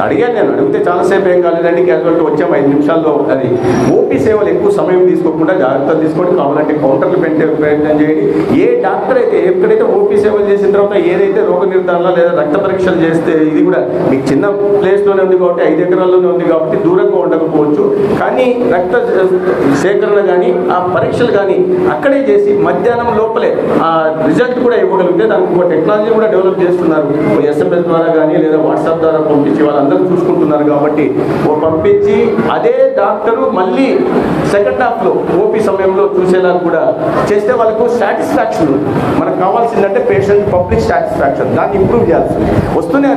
అడిగాను, నేను అడిగితే చాలాసేపు ఏం కాలేదండి, క్యాజువాలిటీ వచ్చాము 5 నిమిషాల్లో. అది ఓపీ సేవలు ఎక్కువ సమయం తీసుకోకుండా జాగ్రత్తలు తీసుకోండి. కావాలంటే కౌంటర్లు పెట్టే ప్రయత్నం చేయండి. ఏ డాక్టర్ అయితే ఎక్కడైతే ఓపీ సేవలు చేసిన తర్వాత ఏదైతే రోగ తీర్థాల్లో లేదా రక్త పరీక్షలు చేస్తే ఇది కూడా మీకు చిన్న ప్లేస్లోనే ఉంది కాబట్టి 5 ఎకరాల్లోనే ఉంది కాబట్టి దూరంగా ఉండకపోవచ్చు, కానీ రక్త సేకరణ కానీ ఆ పరీక్షలు కానీ అక్కడే చేసి మధ్యాహ్నం లోపలే ఆ రిజల్ట్ కూడా ఇవ్వగలిగితే దానికి ఒక టెక్నాలజీ కూడా డెవలప్ చేస్తున్నారు. SMS ద్వారా కానీ లేదా వాట్సాప్ ద్వారా పంపించి వాళ్ళందరూ చూసుకుంటున్నారు కాబట్టి పంపించి అదే డాక్టరు మళ్ళీ సెకండ్ హాఫ్లో ఓపీ సమయంలో చూసేలా కూడా చేస్తే వాళ్ళకు సాటిస్ఫాక్షన్. మనకు కావాల్సిందంటే పేషెంట్ పబ్లిక్ సాటిస్ఫాక్షన్, దాన్ని ఇంప్రూవ్ చేయాల్సి వస్తూనే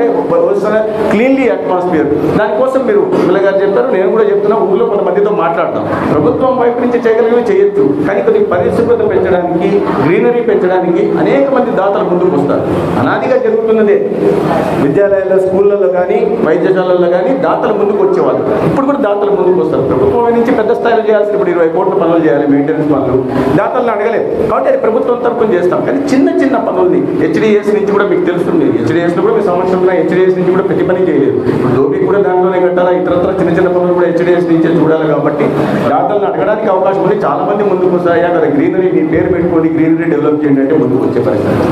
వస్తున్న క్లీన్లీ అట్మాస్ఫియర్. దానికోసం మీరు పిల్ల గారు చెప్పారు, నేను కూడా చెప్తున్నా, ఊళ్ళో కొంతమందితో మాట్లాడతాం. ప్రభుత్వం వైపు నుంచి చేయగలిగి చేయొచ్చు, కానీ కొన్ని పరిశుభ్రత పెంచడానికి, గ్రీనరీ పెంచడానికి అనేక మంది దాతలు ముందుకు వస్తారు. అనాదిగా జరుగుతున్నదే. విద్యాలయాల్లో, స్కూళ్ళల్లో కానీ వైద్యశాలల్లో కానీ దాతలు ముందుకు వచ్చేవాళ్ళు. ఇప్పుడు కూడా దాతలు ముందుకు వస్తారు. ప్రభుత్వం నుంచి పెద్ద స్థాయిలో చేయాల్సిన ఇప్పుడు 20 కోట్ల పనులు చేయాలి, మెయింటెనెన్స్ పనులు, దాతలను అడగలేదు కాబట్టి అది ప్రభుత్వం తరఫున చేస్తాం. కానీ చిన్న చిన్న పనుల్ని HDS నుంచి కూడా మీకు తెలుస్తుంది. HDSలో కూడా మీ సంవత్సరంలో HDS నుంచి కూడా ప్రతి పని చేయలేదు. ఇప్పుడు డోబీ కూడా దాంట్లోనే కట్టాలా, ఇతరత్ర చిన్న చిన్న పనులు కూడా HDS నుంచే చూడాలి. కాబట్టి దాతలను అడగడానికి అవకాశం ఉంది. చాలా మంది ముందుకు వస్తాయా కదా, గ్రీనరీ మీ పేరు పెట్టుకోండి, గ్రీనరీ డెవలప్ చేయండి అంటే ముందుకు వచ్చే పరిస్థితి.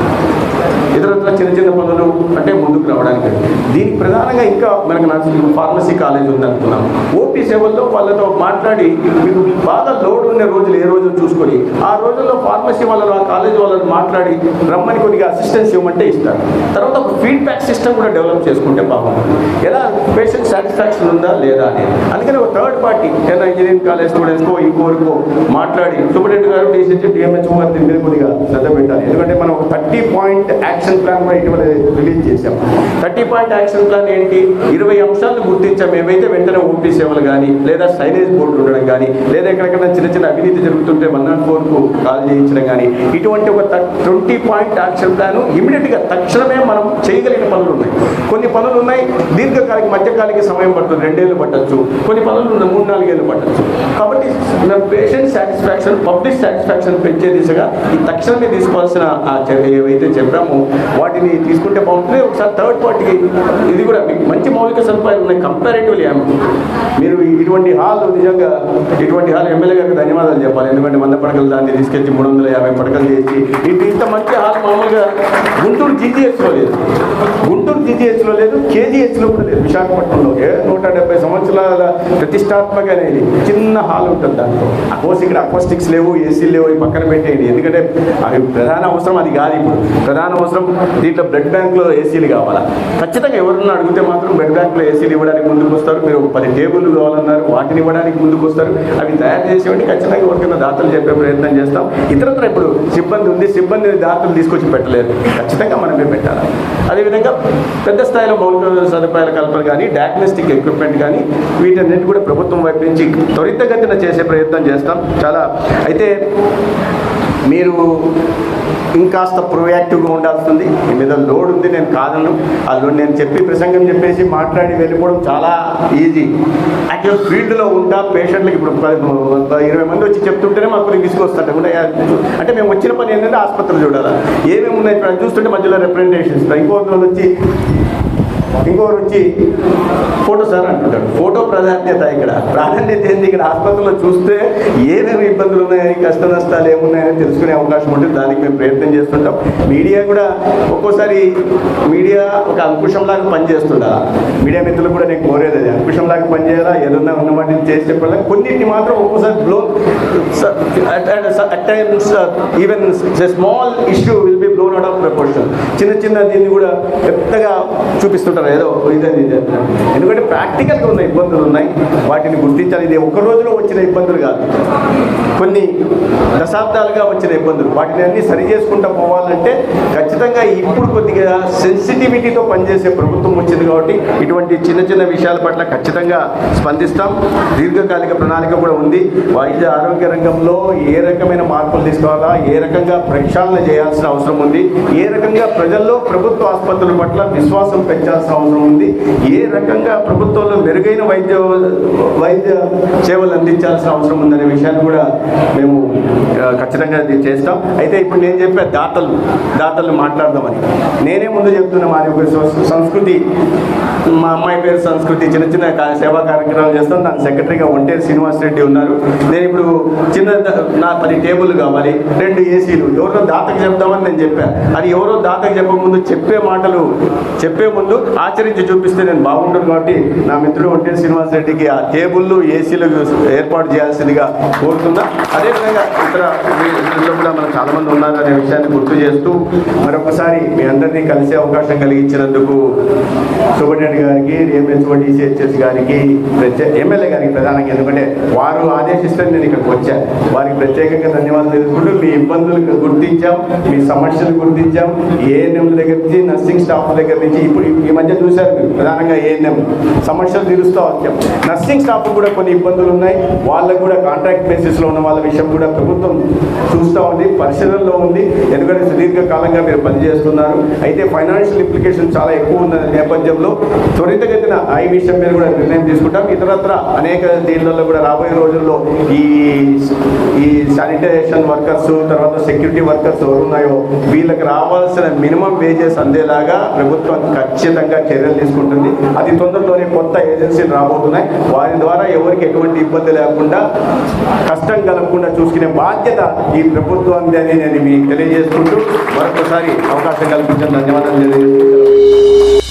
ఇతరత్ర చిన్న చిన్న పనులు అంటే ముందుకు రావడానికి. దీనికి ప్రధానంగా ఇంకా మనకు ఫార్మసీ కాలేజ్ ఉంది అనుకున్నాం. ఓపీ సేవల్లో వాళ్ళతో మాట్లాడి మీకు బాగా లోడ్ ఉన్న రోజులు ఏ రోజు చూసుకొని ఆ రోజుల్లో ఫార్మసీ వాళ్ళను, ఆ కాలేజ్ వాళ్ళని మాట్లాడి రమ్మని కొద్దిగా అసిస్టెన్స్ ఇవ్వమంటే ఇస్తారు. తర్వాత ఒక ఫీడ్బ్యాక్ సిస్టమ్ కూడా డెవలప్ చేసుకుంటే బాగుంటుంది. ఎలా పేషెంట్ సాటిస్ఫాక్షన్ ఉందా లేదా అనేది. అందుకని ఒక థర్డ్ పార్టీ ఏదైనా ఇంజనీరింగ్ కాలేజ్ స్టూడెంట్స్కో ఇంకోరికో మాట్లాడి సూపరింటెండెంట్ గారు, DCH, DMHO గారు దీని మీద కొద్దిగా శ్రద్ధ పెట్టాలి. ఎందుకంటే మనం ఒక 30 పాయింట్ యాక్షన్ ప్లాన్ కూడా ఇటీవల రిలీజ్ చేశాం. 30 పాయింట్ యాక్షన్ ప్లాన్ ఏంటి? 20 అంశాలను గుర్తించాం. ఏవైతే వెంటనే ఓపీ సేవలు కానీ లేదా సైనేజ్ బోర్డు ఉండడం కానీ లేదా ఎక్కడెక్కడ చిన్న చిన్న అవినీతి జరుగుతుంటే 104కు కాల్ చేయించడం కానీ ఇటువంటి ఒక 20 పాయింట్ యాక్షన్ ప్లాన్ ఇమీడియట్గా తక్షణమే మనం చేయగలిగిన పనులు ఉన్నాయి. కొన్ని పనులు ఉన్నాయి దీర్ఘకాలిక మధ్యకాలిక సమయం పడుతుంది, 2 ఏళ్ళు పట్టచ్చు. కొన్ని పనులు 3-4 ఏళ్ళు పట్టచ్చు. కాబట్టి పేషెంట్ సాటిస్ఫాక్షన్, పబ్లిక్ సాటిస్ఫాక్షన్ పెంచే దిశగా ఈ తక్షణమే తీసుకోవాల్సిన ఏవైతే చెప్పామో వాటిని తీసుకుంటే బాగుంటుంది. ఒకసారి థర్డ్ పార్టీకి ఇది కూడా మీకు మంచి మౌలిక సదుపాయాలు ఉన్నాయి కంపారేటివ్లీ. మీరు ఇటువంటి హాల్ నిజంగా ఇటువంటి హాల్ ఎమ్మెల్యే గారికి ధన్యవాదాలు చెప్పాలి. ఎందుకంటే 100 పడకలు దాన్ని తీసుకెళ్ళి 350 పడకలు చేసి ఇంత మంచి హాల్ మామూలుగా గుంటూరు GGHలో లేదు, గుంటూరు GGHలో లేదు, KGHలో కూడా లేదు. విశాఖపట్నంలో 170 సంవత్సరాల ప్రతిష్టాత్మక అనేది చిన్న హాల్ ఉంటుంది. దాంట్లో ఇక్కడ అక్వాస్టిక్స్ లేవు, ఏసీలు లేవు, ఈ పక్కన పెట్టేయండి. ఎందుకంటే అవి ప్రధాన అవసరం అది కాదు. ఇప్పుడు ప్రధాన అవసరం దీంట్లో బ్లడ్ బ్యాంక్లో ఏసీలు కావాలా. ఖచ్చితంగా ఎవరన్నా అడిగితే మాత్రం బ్లడ్ బ్యాంక్లో ఏసీలు ఇవ్వడానికి ముందుకు వస్తారు. మీరు 10 టేబుల్ కావాలన్నారు, వాటిని ఇవ్వడానికి ముందుకు వస్తారు. అవి తయారు చేసేవాడిని ఖచ్చితంగా ఎవరికైనా దాతలు చెప్పే ప్రయత్నం చేస్తాం. ఇతరత్ర ఇప్పుడు సిబ్బంది ఉంది, సిబ్బందిని దాతలు తీసుకొచ్చి పెట్టలేదు, ఖచ్చితంగా మనమే పెట్టాలి. అదేవిధంగా పెద్ద స్థాయిలో మౌలిక సదుపాయాల కల్పన కానీ డయాగ్నోస్టిక్ ఎక్విప్మెంట్ కానీ వీటన్నిటి కూడా ప్రభుత్వం వైపు నుంచి త్వరితగతిన చేసే ప్రయత్నం చేస్తాం. చాలా అయితే మీరు ఇంకాస్త ప్రొయాక్టివ్గా ఉండాల్సింది. మీ మీద లోడ్ ఉంది, నేను కాదను. ఆ లోడ్ నేను ప్రసంగం చెప్పేసి మాట్లాడి వెళ్ళిపోవడం చాలా ఈజీ. యాక్చువల్ ఫీల్డ్లో ఉంటా పేషెంట్లకు ఇప్పుడు 20 మంది వచ్చి చెప్తుంటేనే మాకు తీసుకొస్తారు. అంటే మేము వచ్చిన పని ఏంటంటే ఆసుపత్రులు చూడాలా, ఏమేమి ఉన్నాయి ఇప్పుడు చూస్తుంటే మధ్యలో రిప్రజెంటేషన్స్. ఇంకొకరు వచ్చి ఫోటో సార్ అంటుంటాడు. ఫోటో ప్రాధాన్యత ఇక్కడ ప్రాధాన్యత ఏంది? ఇక్కడ ఆసుపత్రిలో చూస్తే ఏమేమి ఇబ్బందులు ఉన్నాయని, కష్ట నష్టాలు ఏమున్నాయని తెలుసుకునే అవకాశం ఉంటుంది. దానికి మేము ప్రయత్నం చేస్తుంటాం. మీడియా కూడా ఒక్కోసారి మీడియా ఒక అంకుశంలాగా పనిచేస్తుండాలి. మీడియా మిత్రులు కూడా నేను కోరేది అది, అంకుశంలాగా పనిచేయాలా, ఏదన్నా ఉన్న వాటిని చేసి చెప్పాలి. కొన్నింటిని మాత్రం ఒక్కోసారి at times even a small issue will be blown out of proportion. చిన్న దీన్ని కూడా పెద్దగా చూపిస్తుంటారు. ఏదో ఇదని ఎందుకంటే ప్రాక్టికల్గా ఉన్న ఇబ్బందులు ఉన్నాయి, వాటిని గుర్తించాలి. ఇది ఒక్క రోజులో వచ్చిన ఇబ్బందులు కాదు, కొన్ని దశాబ్దాలుగా వచ్చిన ఇబ్బందులు. వాటిని అన్ని సరి చేసుకుంటూ పోవాలంటే ఖచ్చితంగా ఇప్పుడు కొద్దిగా సెన్సిటివిటీతో పనిచేసే ప్రభుత్వం వచ్చింది కాబట్టి ఇటువంటి చిన్న విషయాల పట్ల ఖచ్చితంగా స్పందిస్తాం. దీర్ఘకాలిక ప్రణాళిక కూడా ఉంది. వైద్య ఆరోగ్య రంగంలో ఏ రకమైన మార్పులు తీసుకోవాలా, ఏ రకంగా ప్రక్షాళన చేయాల్సిన అవసరం ఉంది, ఏ రకంగా ప్రజల్లో ప్రభుత్వ ఆసుపత్రుల పట్ల విశ్వాసం పెంచాల్సిన అవసరం ఉంది. ఏ రకంగా ప్రభుత్వంలో మెరుగైన వైద్య సేవలు అందించాల్సిన అవసరం ఉందనే విషయాన్ని కూడా మేము ఖచ్చితంగా చేస్తాం. అయితే ఇప్పుడు నేను చెప్పే దాతలు మాట్లాడదామని నేనే ముందు చెప్తున్నా. మాది ఒక సంస్కృతి, మా అమ్మాయి పేరు సంస్కృతి, చిన్న చిన్న సేవా కార్యక్రమాలు చేస్తాం. దాని సెక్రటరీగా ఒంటేరు శ్రీనివాస్ రెడ్డి ఉన్నారు. నేను ఇప్పుడు నా 10 టేబుల్ కావాలి, 2 ఏసీలు, ఎవరో దాతకు చెప్దామని నేను చెప్పాను. అది ఎవరో దాతకు చెప్పకముందు చెప్పే ముందు ఆచరించి చూపిస్తే నేను బాగుంటాను. కాబట్టి నా మిత్రుడు ఒంటేరు శ్రీనివాస్ రెడ్డికి ఆ టేబుల్లు ఏసీలు ఏర్పాటు చేయాల్సిందిగా కోరుతున్నా. అదేవిధంగా ఇతర కూడా మనం చాలామంది ఉన్నారు అనే విషయాన్ని గుర్తు చేస్తూ మరొకసారి మీ అందరినీ కలిసే అవకాశం కలిగించినందుకు సూపరింటెండెంట్ గారికి, రిఎంహెచ్ఓ డిసిహెచ్ఎస్ గారికి, ఎమ్మెల్యే గారికి ప్రధానంగా, ఎందుకంటే వారు ఆదేశిస్తే నేను ఇక్కడికి వచ్చాను. వారికి ప్రత్యేకంగా ధన్యవాదాలు తెలుసుకుంటూ మీ ఇబ్బందులు గుర్తించాం, మీ సమస్యలు గుర్తించాం. ఏఎన్ఎం దగ్గర నుంచి నర్సింగ్ స్టాఫ్ దగ్గర నుంచి ఇప్పుడు ఈ మధ్య చూశారు మీరు, ప్రధానంగా ఏఎన్ఎం సమస్యలు తీరుస్తూ వచ్చాం. నర్సింగ్ స్టాఫ్ కూడా కొన్ని ఇబ్బందులు ఉన్నాయి. వాళ్ళకు కూడా కాంట్రాక్ట్ బేసిస్లో ఉన్న వాళ్ళ విషయం కూడా ప్రభుత్వం చూస్తూ ఉంది, పరిశీలనలో ఉంది. ఎందుకంటే సుదీర్ఘకాలంగా మీరు పనిచేస్తున్నారు. అయితే ఫైనాన్షియల్ ఇంప్లికేషన్ చాలా ఎక్కువ ఉన్న నేపథ్యంలో త్వరితగతిన ఈ విషయం మీద కూడా నిర్ణయం తీసుకుంటాం. ఇతరత్ర అనేక దీనిలో కూడా రాబోయే రోజుల్లో ఈ శానిటైజేషన్ వర్కర్స్, తర్వాత సెక్యూరిటీ వర్కర్స్ ఎవరు ఉన్నాయో వీళ్ళకి రావాల్సిన మినిమం వేజెస్ అందేలాగా ప్రభుత్వం ఖచ్చితంగా చర్యలు తీసుకుంటుంది. అతి తొందరలోనే కొత్త ఏజెన్సీలు రాబోతున్నాయి. వారి ద్వారా ఎవరికి ఎటువంటి ఇబ్బంది లేకుండా, కష్టం కలగకుండా చూసుకునే బాధ్యత ఈ ప్రభుత్వాన్ని అని నేను మీకు తెలియజేసుకుంటూ మరొకసారి అవకాశం కల్పించిన ధన్యవాదాలు తెలియజేసుకుంటున్నాను.